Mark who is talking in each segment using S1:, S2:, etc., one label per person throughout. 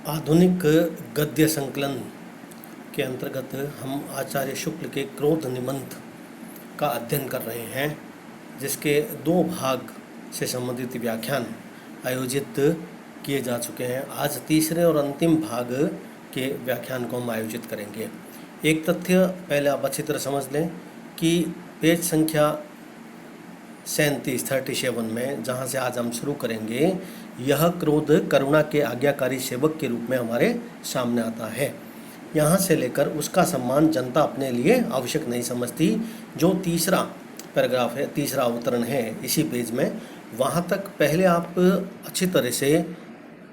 S1: आधुनिक गद्य संकलन के अंतर्गत हम आचार्य शुक्ल के क्रोध निबंध का अध्ययन कर रहे हैं, जिसके 2 भाग से संबंधित व्याख्यान आयोजित किए जा चुके हैं। आज तीसरे और अंतिम भाग के व्याख्यान को हम आयोजित करेंगे। एक तथ्य पहले आप अच्छी तरह समझ लें कि पेज संख्या 37 में, जहाँ से आज हम शुरू करेंगे, यह क्रोध करुणा के आज्ञाकारी सेवक के रूप में हमारे सामने आता है। यहाँ से लेकर उसका सम्मान जनता अपने लिए आवश्यक नहीं समझती, जो तीसरा पैराग्राफ है, तीसरा अवतरण है इसी पेज में, वहाँ तक पहले आप अच्छी तरह से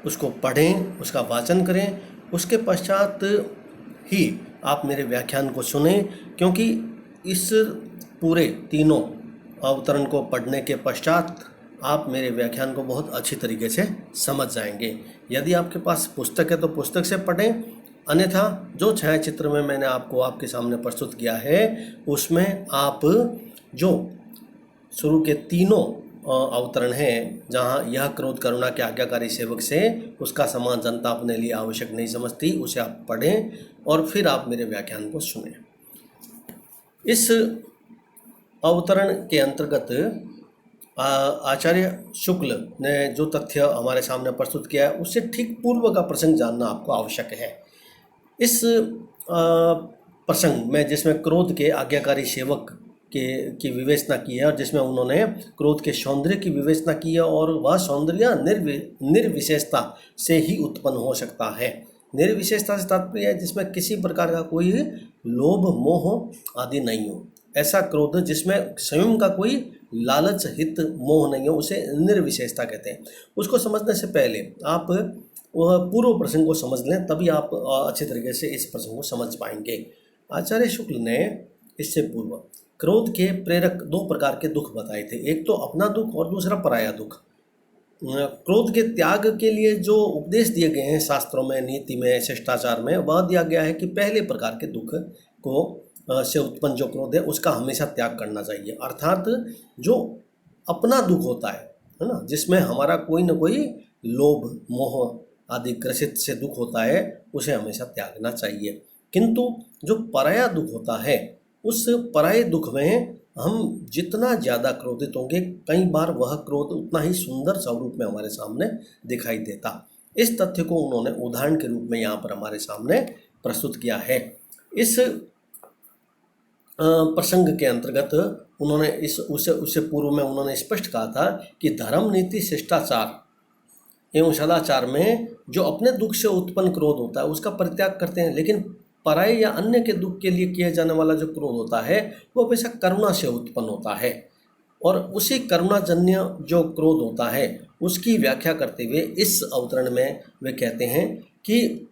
S1: उसको पढ़ें, उसका वाचन करें, उसके पश्चात ही आप मेरे व्याख्यान को सुनें, क्योंकि इस पूरे तीनों अवतरण को पढ़ने के पश्चात आप मेरे व्याख्यान को बहुत अच्छी तरीके से समझ जाएंगे। यदि आपके पास पुस्तक है तो पुस्तक से पढ़ें, अन्यथा जो छायाचित्र में मैंने आपको आपके सामने प्रस्तुत किया है उसमें आप जो शुरू के तीनों अवतरण हैं, जहां यह क्रोध करुणा के आज्ञाकारी सेवक से उसका समान जनता अपने लिए आवश्यक नहीं समझती, उसे आप पढ़ें और फिर आप मेरे व्याख्यान को सुनें। इस अवतरण के अंतर्गत आचार्य शुक्ल ने जो तथ्य हमारे सामने प्रस्तुत किया है उससे ठीक पूर्व का प्रसंग जानना आपको आवश्यक है। इस प्रसंग में, जिसमें क्रोध के आज्ञाकारी सेवक की विवेचना की है और जिसमें उन्होंने क्रोध के सौंदर्य की विवेचना की है, और वह सौंदर्य निर्विशेषता से ही उत्पन्न हो सकता है। निर्विशेषता से तात्पर्य है जिसमें किसी प्रकार का कोई लोभ मोह आदि नहीं हो। ऐसा क्रोध जिसमें स्वयं का कोई लालच हित मोह नहीं हो, उसे निर्विशेषता कहते हैं। उसको समझने से पहले आप वह पूर्व प्रसंग को समझ लें, तभी आप अच्छे तरीके से इस प्रसंग को समझ पाएंगे। आचार्य शुक्ल ने इससे पूर्व क्रोध के प्रेरक 2 प्रकार के दुख बताए थे, एक तो अपना दुख और दूसरा पराया दुख। क्रोध के त्याग के लिए जो उपदेश दिए गए हैं शास्त्रों में, नीति में, शिष्टाचार में, वह दिया गया है कि पहले प्रकार के दुख को से उत्पन्न जो क्रोध है उसका हमेशा त्याग करना चाहिए। अर्थात जो अपना दुख होता है ना, जिसमें हमारा कोई न कोई लोभ मोह आदि ग्रसित से दुख होता है, उसे हमेशा त्यागना चाहिए। किंतु जो पराया दुख होता है, उस पराये दुख में हम जितना ज़्यादा क्रोधित होंगे, कई बार वह क्रोध उतना ही सुंदर स्वरूप में हमारे सामने दिखाई देता। इस तथ्य को उन्होंने उदाहरण के रूप में यहाँ पर हमारे सामने प्रस्तुत किया है। इस प्रसंग के अंतर्गत उन्होंने उससे पूर्व में उन्होंने स्पष्ट कहा था कि धर्म नीति शिष्टाचार एवं सदाचार में जो अपने दुख से उत्पन्न क्रोध होता है उसका परित्याग करते हैं, लेकिन पराये या अन्य के दुख के लिए किया जाने वाला जो क्रोध होता है वो हमेशा करुणा से उत्पन्न होता है। और उसी करुणाजन्य जो क्रोध होता है उसकी व्याख्या करते हुए इस अवतरण में वे कहते हैं कि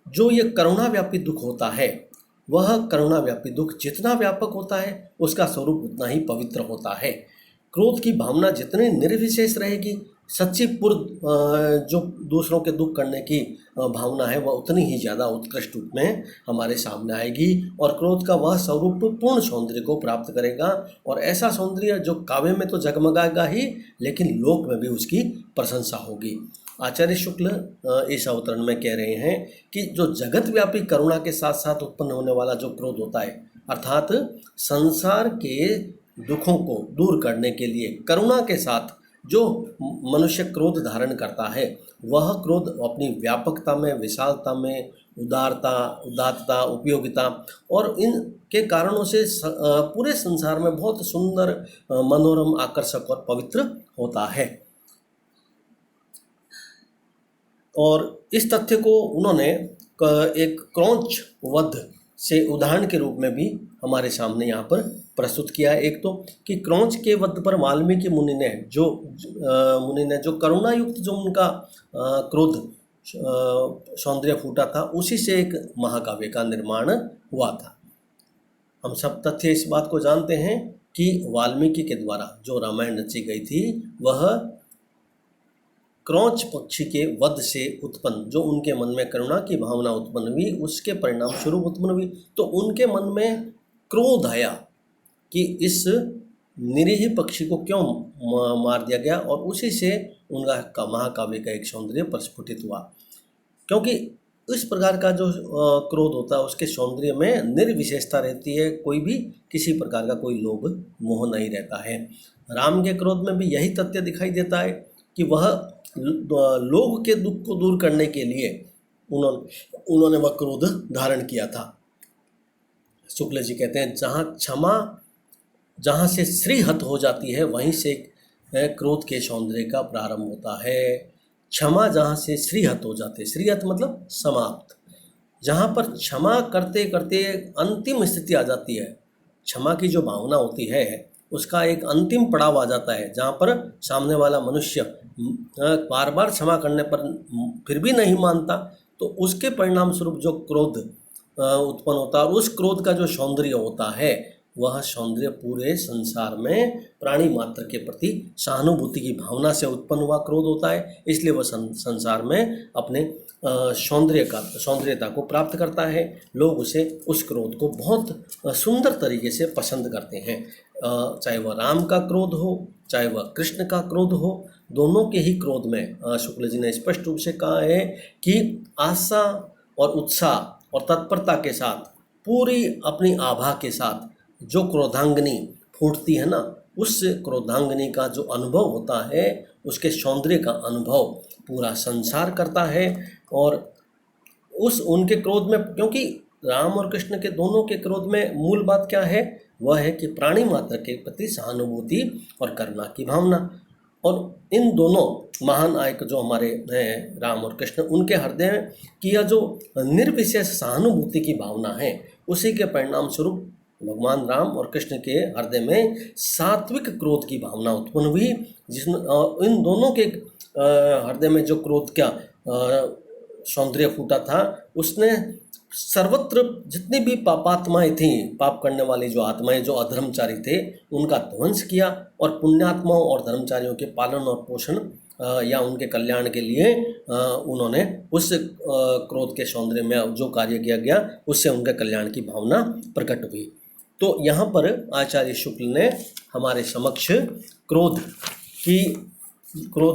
S1: जो ये करुणाव्यापी दुख होता है, वह करुणाव्यापी दुख जितना व्यापक होता है उसका स्वरूप उतना ही पवित्र होता है। क्रोध की भावना जितनी निर्विशेष रहेगी, सच्ची पूर्ण जो दूसरों के दुख करने की भावना है वह उतनी ही ज़्यादा उत्कृष्ट रूप में हमारे सामने आएगी, और क्रोध का वह स्वरूप पूर्ण सौंदर्य को प्राप्त करेगा, और ऐसा सौंदर्य जो काव्य में तो जगमगाएगा ही, लेकिन लोक में भी उसकी प्रशंसा होगी। आचार्य शुक्ल इस अवतरण में कह रहे हैं कि जो जगत व्यापी करुणा के साथ साथ उत्पन्न होने वाला जो क्रोध होता है, अर्थात संसार के दुखों को दूर करने के लिए करुणा के साथ जो मनुष्य क्रोध धारण करता है, वह क्रोध अपनी व्यापकता में, विशालता में, उदारता, उदात्तता, उपयोगिता और इन के कारणों से पूरे संसार में बहुत सुंदर, मनोरम, आकर्षक और पवित्र होता है। और इस तथ्य को उन्होंने एक क्रौंच वध से उदाहरण के रूप में भी हमारे सामने यहाँ पर प्रस्तुत किया है। एक तो कि क्रौंच के वध पर वाल्मीकि मुनि ने जो करुणा युक्त जो उनका क्रोध सौंदर्य फूटा था, उसी से एक महाकाव्य का निर्माण हुआ था। हम सब तथ्य इस बात को जानते हैं कि वाल्मीकि के द्वारा जो रामायण रची गई थी वह क्रौंच पक्षी के वध से उत्पन्न, जो उनके मन में करुणा की भावना उत्पन्न हुई, उसके परिणाम स्वरूप उत्पन्न हुई। तो उनके मन में क्रोध आया कि इस निरीह पक्षी को क्यों मार दिया गया, और उसी से उनका महाकाव्य का एक सौंदर्य प्रस्फुटित हुआ। क्योंकि इस प्रकार का जो क्रोध होता है उसके सौंदर्य में निर्विशेषता रहती है, कोई भी किसी प्रकार का कोई लोभ मोह नहीं रहता है। राम के क्रोध में भी यही तथ्य दिखाई देता है कि वह लोग के दुख को दूर करने के लिए उन्होंने वह क्रोध धारण किया था। शुक्ल जी कहते हैं जहाँ से श्रीहत हो जाती है वहीं से क्रोध के सौंदर्य का प्रारंभ होता है। क्षमा जहाँ से श्रीहत हो जाते, श्रीहत मतलब समाप्त, जहाँ पर क्षमा करते करते अंतिम स्थिति आ जाती है, क्षमा की जो भावना होती है उसका एक अंतिम पड़ाव आ जाता है, जहाँ पर सामने वाला मनुष्य बार बार क्षमा करने पर फिर भी नहीं मानता, तो उसके परिणाम स्वरूप जो क्रोध उत्पन्न होता है, और उस क्रोध का जो सौंदर्य होता है वह सौंदर्य पूरे संसार में प्राणी मात्र के प्रति सहानुभूति की भावना से उत्पन्न हुआ क्रोध होता है। इसलिए वह संसार में अपने सौंदर्यता को प्राप्त करता है। लोग उस क्रोध को बहुत सुंदर तरीके से पसंद करते हैं। चाहे वह राम का क्रोध हो, चाहे वह कृष्ण का क्रोध हो, दोनों के ही क्रोध में शुक्ल जी ने स्पष्ट रूप से कहा है कि आशा और उत्साह और तत्परता के साथ, पूरी अपनी आभा के साथ जो क्रोधांगनी फूटती है ना, उस क्रोधांगनी का जो अनुभव होता है, उसके सौंदर्य का अनुभव पूरा संसार करता है। और उनके क्रोध में, क्योंकि राम और कृष्ण के दोनों के क्रोध में मूल बात क्या है, वह है कि प्राणी मात्र के प्रति सहानुभूति और करुणा की भावना। और इन दोनों महान नायक जो हमारे हैं राम और कृष्ण, उनके हृदय में की यह जो निर्विशेष सहानुभूति की भावना है, उसी के परिणाम स्वरूप भगवान राम और कृष्ण के हृदय में सात्विक क्रोध की भावना उत्पन्न हुई, जिसमें इन दोनों के हृदय में जो क्रोध का सौंदर्य फूटा था, उसने सर्वत्र जितनी भी पापात्माएं थीं, पाप करने वाली जो आत्माएं, जो अधर्मचारी थे, उनका ध्वंस किया, और पुण्यात्माओं और धर्मचारियों के पालन और पोषण या उनके कल्याण के लिए उन्होंने उस क्रोध के सौंदर्य में जो कार्य किया गया, उससे उनके कल्याण की भावना प्रकट हुई। तो यहाँ पर आचार्य शुक्ल ने हमारे समक्ष क्रोध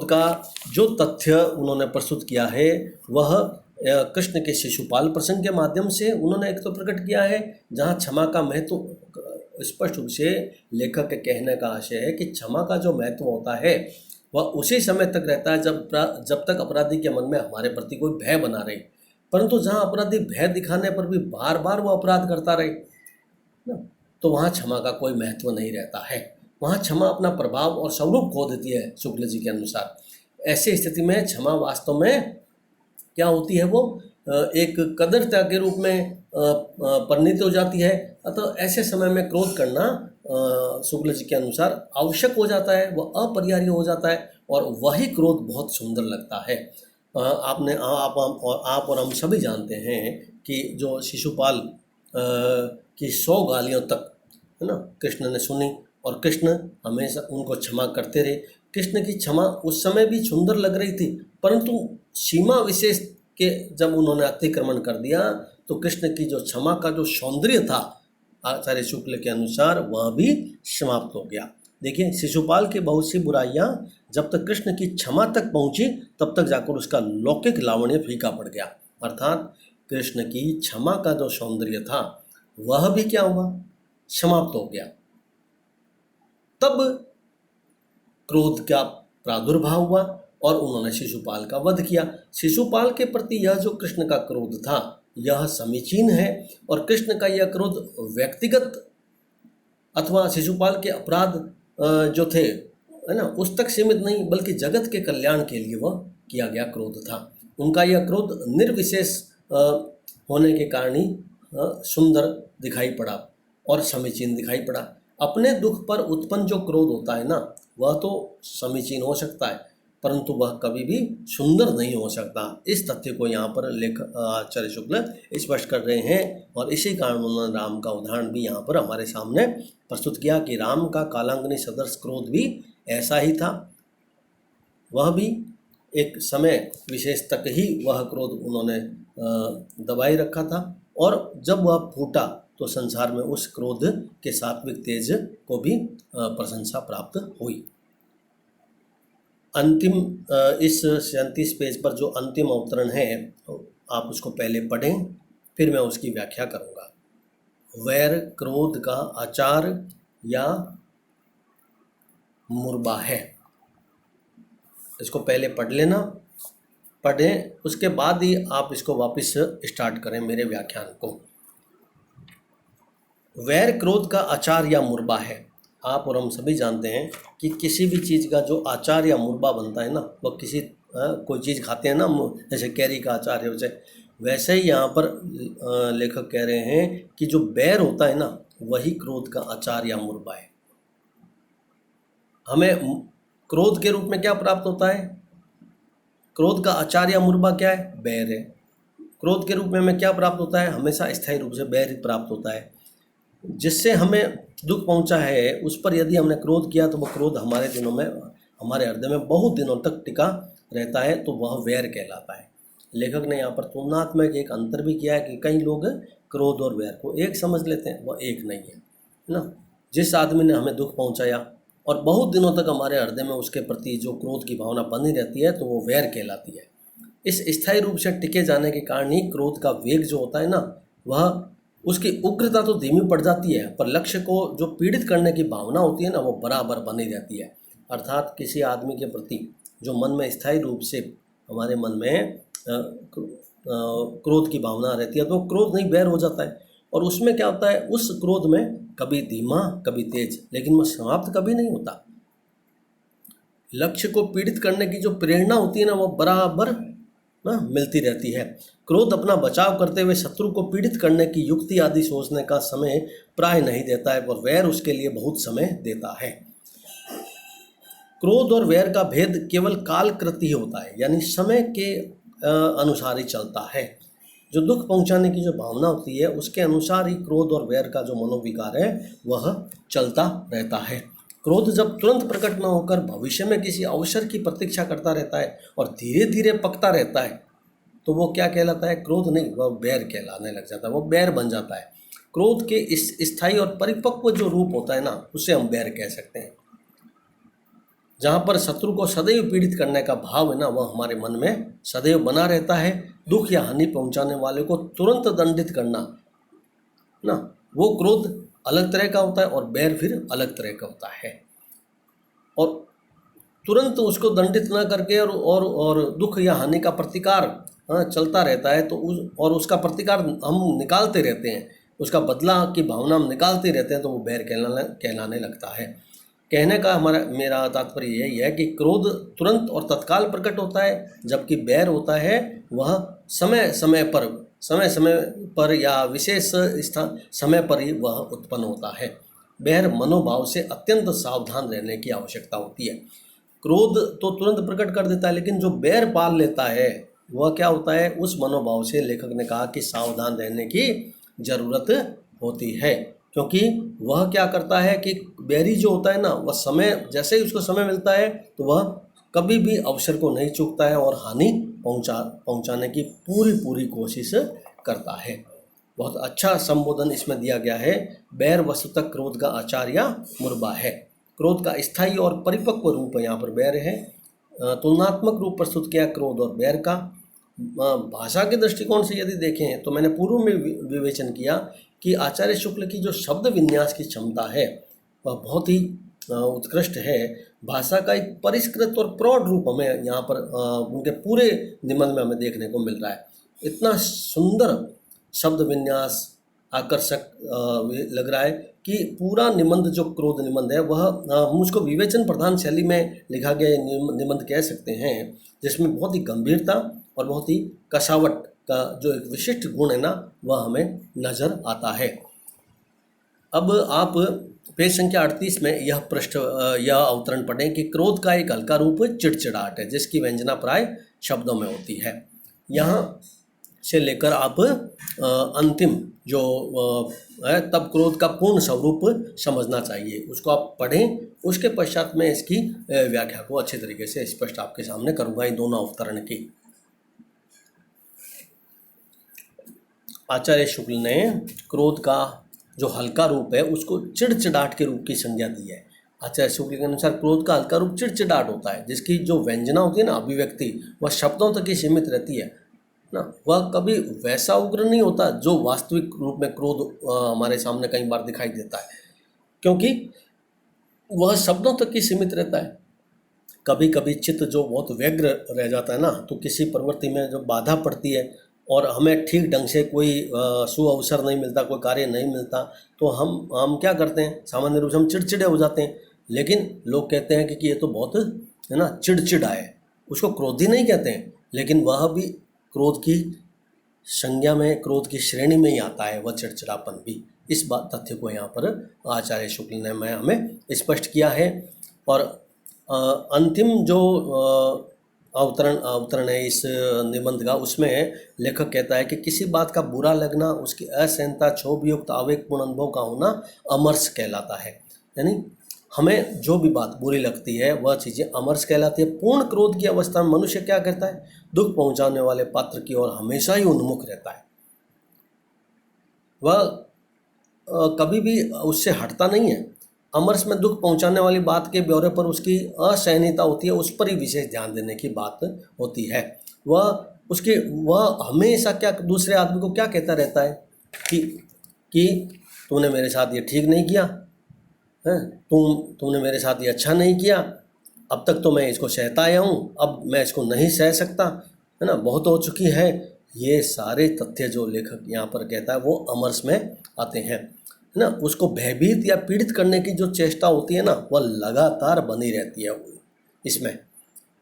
S1: का जो तथ्य उन्होंने प्रस्तुत किया है, वह कृष्ण के शिशुपाल प्रसंग के माध्यम से उन्होंने एक तो प्रकट किया है, जहाँ क्षमा का महत्व स्पष्ट रूप से लेखक के कहने का आशय है कि क्षमा का जो महत्व होता है वह उसी समय तक रहता है जब तक अपराधी के मन में हमारे प्रति कोई भय बना रहे। परंतु जहाँ अपराधी भय दिखाने पर भी बार बार वो अपराध करता रहे ना, तो वहाँ क्षमा का कोई महत्व नहीं रहता है। वहाँ क्षमा अपना प्रभाव और स्वरूप खो देती है शुक्ल जी के अनुसार। ऐसी स्थिति में क्षमा वास्तव में क्या होती है, वो एक कदरता के रूप में परिणित हो जाती है। अतः ऐसे समय में क्रोध करना शुक्ल जी के अनुसार आवश्यक हो जाता है, वह अपरिहार्य हो जाता है, और वही क्रोध बहुत सुंदर लगता है। आप और हम सभी जानते हैं कि जो शिशुपाल की 100 गालियों तक, है ना, कृष्ण ने सुनी, और कृष्ण हमेशा उनको क्षमा करते रहे। कृष्ण की क्षमा उस समय भी सुंदर लग रही थी, परंतु सीमा विशेष के जब उन्होंने अतिक्रमण कर दिया, तो कृष्ण की जो क्षमा का जो सौंदर्य था आचार्य शुक्ल के अनुसार, वह भी समाप्त हो गया। देखिए, शिशुपाल की बहुत सी बुराइयां जब तक कृष्ण की क्षमा तक पहुंची, तब तक जाकर उसका लौकिक लावण्य फीका पड़ गया। अर्थात कृष्ण की क्षमा का जो सौंदर्य था वह भी क्या हुआ, समाप्त हो गया। तब क्रोध का प्रादुर्भाव हुआ और उन्होंने शिशुपाल का वध किया। शिशुपाल के प्रति यह जो कृष्ण का क्रोध था, यह समीचीन है, और कृष्ण का यह क्रोध व्यक्तिगत अथवा शिशुपाल के अपराध जो थे, है ना, उस तक सीमित नहीं, बल्कि जगत के कल्याण के लिए वह किया गया क्रोध था। उनका यह क्रोध निर्विशेष होने के कारण ही सुंदर दिखाई पड़ा और समीचीन दिखाई पड़ा। अपने दुख पर उत्पन्न जो क्रोध होता है ना, वह तो समीचीन हो सकता है, परंतु वह कभी भी सुंदर नहीं हो सकता। इस तथ्य को यहाँ पर आचार्य शुक्ल स्पष्ट कर रहे हैं, और इसी कारण उन्होंने राम का उदाहरण भी यहाँ पर हमारे सामने प्रस्तुत किया कि राम का कालांगनी सदृश क्रोध भी ऐसा ही था। वह भी एक समय विशेष तक ही वह क्रोध उन्होंने दबाए रखा था, और जब वह फूटा तो संसार में उस क्रोध के सात्विक तेज को भी प्रशंसा प्राप्त हुई। अंतिम इस 37 पेज पर जो अंतिम अवतरण है आप उसको पहले पढ़ें, फिर मैं उसकी व्याख्या करूँगा। वैर क्रोध का आचार या मुर्बा है। इसको पहले पढ़ लेना, पढ़ें, उसके बाद ही आप इसको वापस स्टार्ट करें मेरे व्याख्यान को। वैर क्रोध का आचार या मुर्बा है। आप और हम सभी जानते हैं कि किसी भी चीज़ का जो आचार या मुर्बा बनता है ना, वह किसी कोई चीज़ खाते हैं ना, जैसे कैरी का आचार है, वैसे ही यहाँ पर लेखक कह रहे हैं कि जो बैर होता है ना, वही क्रोध का आचार या मुर्बा है। हमें क्रोध के रूप में क्या प्राप्त होता है? क्रोध का आचार या मुर्बा क्या है? बैर है। क्रोध के रूप में हमें क्या प्राप्त होता है? हमेशा स्थायी रूप से बैर ही प्राप्त होता है। जिससे हमें दुख पहुंचा है उस पर यदि हमने क्रोध किया तो वह क्रोध हमारे दिनों में, हमारे हृदय में बहुत दिनों तक टिका रहता है, तो वह वैर कहलाता है। लेखक ने यहाँ पर तुलनात्मक एक अंतर भी किया है कि कई लोग क्रोध और वैर को एक समझ लेते हैं, वह एक नहीं है ना। जिस आदमी ने हमें दुख पहुंचाया और बहुत दिनों तक हमारे हृदय में उसके प्रति जो क्रोध की भावना बनी रहती है, तो वो वैर कहलाती है। इस स्थायी रूप से टिके जाने के कारण ही क्रोध का वेग जो होता है ना, वह उसकी उग्रता तो धीमी पड़ जाती है, पर लक्ष्य को जो पीड़ित करने की भावना होती है ना, वो बराबर बनी रहती है। अर्थात किसी आदमी के प्रति जो मन में स्थायी रूप से हमारे मन में क्रोध की भावना रहती है, तो क्रोध नहीं बैर हो जाता है। और उसमें क्या होता है, उस क्रोध में कभी धीमा कभी तेज, लेकिन वह समाप्त कभी नहीं होता। लक्ष्य को पीड़ित करने की जो प्रेरणा होती है ना, वो बराबर मिलती रहती है। क्रोध अपना बचाव करते हुए शत्रु को पीड़ित करने की युक्ति आदि सोचने का समय प्राय नहीं देता है, और वैर उसके लिए बहुत समय देता है। क्रोध और वैर का भेद केवल कालकृति होता है, यानी समय के अनुसार ही चलता है। जो दुख पहुंचाने की जो भावना होती है उसके अनुसार ही क्रोध और वैर का जो मनोविकार है वह चलता रहता है। क्रोध जब तुरंत प्रकट न होकर भविष्य में किसी अवसर की प्रतीक्षा करता रहता है और धीरे धीरे पकता रहता है, तो वो क्या कहलाता है? क्रोध नहीं, वह बैर कहलाने लग जाता है, वो बैर बन जाता है। क्रोध के इस स्थायी और परिपक्व जो रूप होता है ना, उसे हम बैर कह सकते हैं। जहाँ पर शत्रु को सदैव पीड़ित करने का भाव है ना, वह हमारे मन में सदैव बना रहता है। दुख या हानि पहुँचाने वाले को तुरंत दंडित करना ना, वो क्रोध अलग तरह का होता है और बैर फिर अलग तरह का होता है। और तुरंत उसको दंडित ना करके और दुख या हानि का प्रतिकार चलता रहता है, तो और उसका प्रतिकार हम निकालते रहते हैं, उसका बदला की भावना हम निकालते रहते हैं, तो वो बैर कहलाने लगता है। कहने का मेरा तात्पर्य यही है कि क्रोध तुरंत और तत्काल प्रकट होता है, जबकि बैर होता है वह समय समय पर या विशेष समय पर ही वह उत्पन्न होता है। बैर मनोभाव से अत्यंत सावधान रहने की आवश्यकता होती है। क्रोध तो तुरंत प्रकट कर देता है, लेकिन जो बैर पाल लेता है वह क्या होता है? उस मनोभाव से लेखक ने कहा कि सावधान रहने की जरूरत होती है, क्योंकि वह क्या करता है कि बैरी जो होता है ना, वह समय, जैसे ही उसको समय मिलता है तो वह कभी भी अवसर को नहीं चूकता है और हानि पहुंचाने की पूरी कोशिश करता है। बहुत अच्छा संबोधन इसमें दिया गया है। बैर वस्तुतः क्रोध का आचार या मुर्बा है। क्रोध का स्थायी और परिपक्व रूप यहाँ पर बैर है। तुलनात्मक रूप प्रस्तुत किया क्रोध और बैर का। भाषा के दृष्टिकोण से यदि देखें तो मैंने पूर्व में विवेचन किया कि आचार्य शुक्ल की जो शब्द विन्यास की क्षमता है वह बहुत ही उत्कृष्ट है। भाषा का एक परिष्कृत और प्रौढ़ रूप हमें यहाँ पर उनके पूरे निबंध में हमें देखने को मिल रहा है। इतना सुंदर शब्द विन्यास आकर्षक लग रहा है कि पूरा निबंध जो क्रोध निबंध है वह हम उसको विवेचन प्रधान शैली में लिखा गया निबंध कह सकते हैं, जिसमें बहुत ही गंभीरता और बहुत ही कसावट का जो एक विशिष्ट गुण है ना, वह हमें नज़र आता है। अब आप पेज संख्या 38 में यह अवतरण पढ़ें कि क्रोध का एक हल्का रूप चिड़चिड़ाहट है, जिसकी व्यंजना प्राय शब्दों में होती है। यहाँ से लेकर आप अंतिम जो है तब क्रोध का पूर्ण स्वरूप समझना चाहिए, उसको आप पढ़ें। उसके पश्चात में इसकी व्याख्या को अच्छे तरीके से स्पष्ट आपके सामने करूँगा इन दोनों अवतरण की। आचार्य शुक्ल ने क्रोध का जो हल्का रूप है उसको चिड़चिड़ाहट के रूप की संज्ञा दी है। आचार्य शुक्ल के अनुसार क्रोध का हल्का रूप चिड़चिड़ाहट होता है, जिसकी जो व्यंजना होती है ना, अभिव्यक्ति, वह शब्दों तक ही सीमित रहती है ना। वह कभी वैसा उग्र नहीं होता जो वास्तविक रूप में क्रोध हमारे सामने कई बार दिखाई देता है, क्योंकि वह शब्दों तक ही सीमित रहता है। कभी कभी चित्त जो बहुत व्यग्र रह जाता है ना, तो किसी प्रवृत्ति में जो बाधा पड़ती है और हमें ठीक ढंग से कोई सुअवसर नहीं मिलता, कोई कार्य नहीं मिलता, तो हम क्या करते हैं, सामान्य रूप से हम चिड़चिड़े हो जाते हैं। लेकिन लोग कहते हैं कि ये तो बहुत है ना चिड़चिड़ा है, उसको क्रोधी नहीं कहते हैं, लेकिन वह भी क्रोध की संज्ञा में, क्रोध की श्रेणी में ही आता है, वह चिड़चिड़ापन भी। इस बात तथ्य को यहाँ पर आचार्य शुक्ल ने हमें स्पष्ट किया है। और अंतिम जो अवतरण है इस निबंध का, उसमें लेखक कहता है कि किसी बात का बुरा लगना, उसकी असहनता, क्षोभयुक्त आवेगपूर्ण अनुभव का होना अमर्ष कहलाता है। यानी हमें जो भी बात बुरी लगती है वह चीज़ें अमर्ष कहलाती है। पूर्ण क्रोध की अवस्था में मनुष्य क्या करता है, दुख पहुंचाने वाले पात्र की ओर हमेशा ही उन्मुख रहता है। वह कभी भी उससे हटता नहीं है। अमर्ष में दुख पहुंचाने वाली बात के ब्यौरे पर उसकी असहनीयता होती है, उस पर ही विशेष ध्यान देने की बात होती है। वह हमेशा क्या दूसरे आदमी को क्या कहता रहता है कि तूने मेरे साथ ये ठीक नहीं किया है, तुमने मेरे साथ ये अच्छा नहीं किया, अब तक तो मैं इसको सहता आया हूँ, अब मैं इसको नहीं सह सकता, है ना, बहुत हो चुकी है। ये सारे तथ्य जो लेखक यहाँ पर कहता है वो अमर्ष में आते हैं, है ना। उसको भयभीत या पीड़ित करने की जो चेष्टा होती है ना, वह लगातार बनी रहती है इसमें,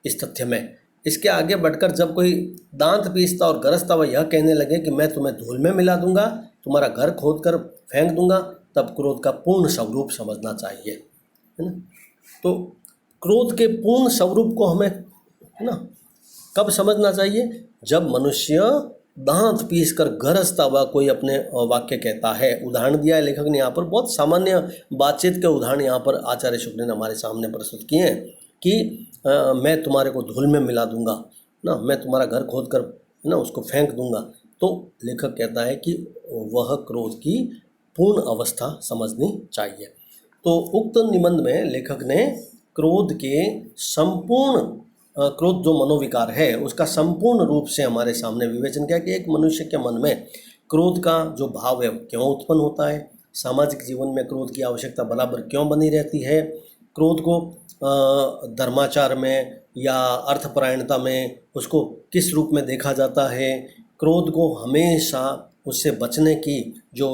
S1: इस तथ्य में। इसके आगे बढ़कर जब कोई दांत पीसता और गरजता वह यह कहने लगे कि मैं तुम्हें धूल में मिला दूंगा, तुम्हारा घर खोद कर फेंक दूंगा, तब क्रोध का पूर्ण स्वरूप समझना चाहिए, है ना। तो क्रोध के पूर्ण स्वरूप को हमें, है ना, कब समझना चाहिए, जब मनुष्य दांत पीस कर गरजता हुआ कोई अपने वाक्य कहता है। उदाहरण दिया है लेखक ने यहाँ पर, बहुत सामान्य बातचीत के उदाहरण यहाँ पर आचार्य शुक्ल ने हमारे सामने प्रस्तुत किए हैं कि मैं तुम्हारे को धूल में मिला दूंगा ना, मैं तुम्हारा घर खोद कर, है ना, उसको फेंक दूंगा। तो लेखक कहता है कि वह क्रोध की पूर्ण अवस्था समझनी चाहिए। तो उक्त निबंध में लेखक ने क्रोध के संपूर्ण क्रोध जो मनोविकार है उसका संपूर्ण रूप से हमारे सामने विवेचन किया कि एक मनुष्य के मन में क्रोध का जो भाव है क्यों उत्पन्न होता है, सामाजिक जीवन में क्रोध की आवश्यकता बराबर क्यों बनी रहती है, क्रोध को धर्माचार में या अर्थपरायणता में उसको किस रूप में देखा जाता है, क्रोध को हमेशा उससे बचने की जो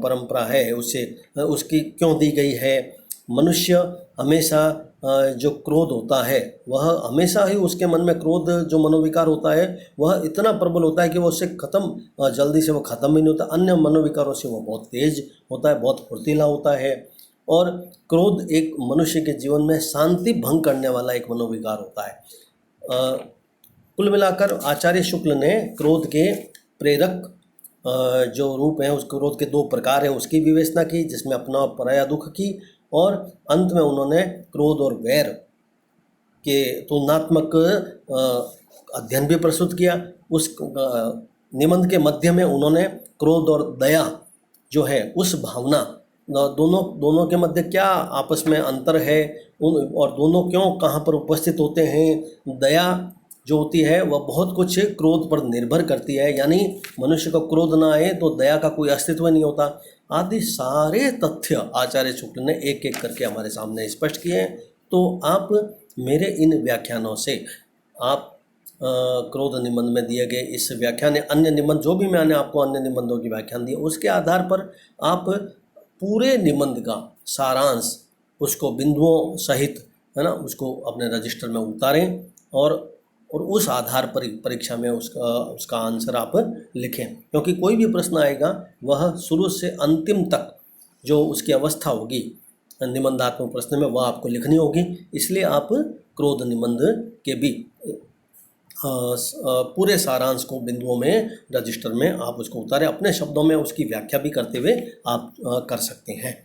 S1: परंपरा है उसकी क्यों दी गई है। मनुष्य हमेशा जो क्रोध होता है वह हमेशा ही उसके मन में क्रोध जो मनोविकार होता है वह इतना प्रबल होता है कि वो उससे ख़त्म जल्दी से वो ख़त्म भी नहीं होता। अन्य मनोविकारों से वो बहुत तेज होता है, बहुत फुर्तीला होता है। और क्रोध एक मनुष्य के जीवन में शांति भंग करने वाला एक मनोविकार होता है। कुल मिलाकर आचार्य शुक्ल ने क्रोध के प्रेरक जो रूप हैं, उस क्रोध के दो प्रकार हैं, उसकी विवेचना की, जिसमें अपना पराया दुख की, और अंत में उन्होंने क्रोध और वैर के तुलनात्मक अध्ययन भी प्रस्तुत किया। उस निबंध के मध्य में उन्होंने क्रोध और दया जो है उस भावना, दोनों के मध्य क्या आपस में अंतर है और दोनों क्यों कहाँ पर उपस्थित होते हैं। दया जो होती है वह बहुत कुछ क्रोध पर निर्भर करती है, यानी मनुष्य को क्रोध ना आए तो दया का कोई अस्तित्व नहीं होता। आदि सारे तथ्य आचार्य शुक्ल ने एक एक करके हमारे सामने स्पष्ट किए हैं। तो आप मेरे इन व्याख्यानों से आप क्रोध निबंध में दिए गए इस व्याख्यान, अन्य निबंध जो भी मैंने आपको अन्य निबंधों की व्याख्यान दिए उसके आधार पर आप पूरे निबंध का सारांश उसको बिंदुओं सहित, है ना, उसको अपने रजिस्टर में उतारें और उस आधार पर परीक्षा में उसका आंसर आप लिखें। क्योंकि कोई भी प्रश्न आएगा वह शुरू से अंतिम तक जो उसकी अवस्था होगी निबंधात्मक प्रश्न में वह आपको लिखनी होगी। इसलिए आप क्रोध निबंध के भी पूरे सारांश को बिंदुओं में रजिस्टर में आप उसको उतारें, अपने शब्दों में उसकी व्याख्या भी करते हुए आप कर सकते हैं।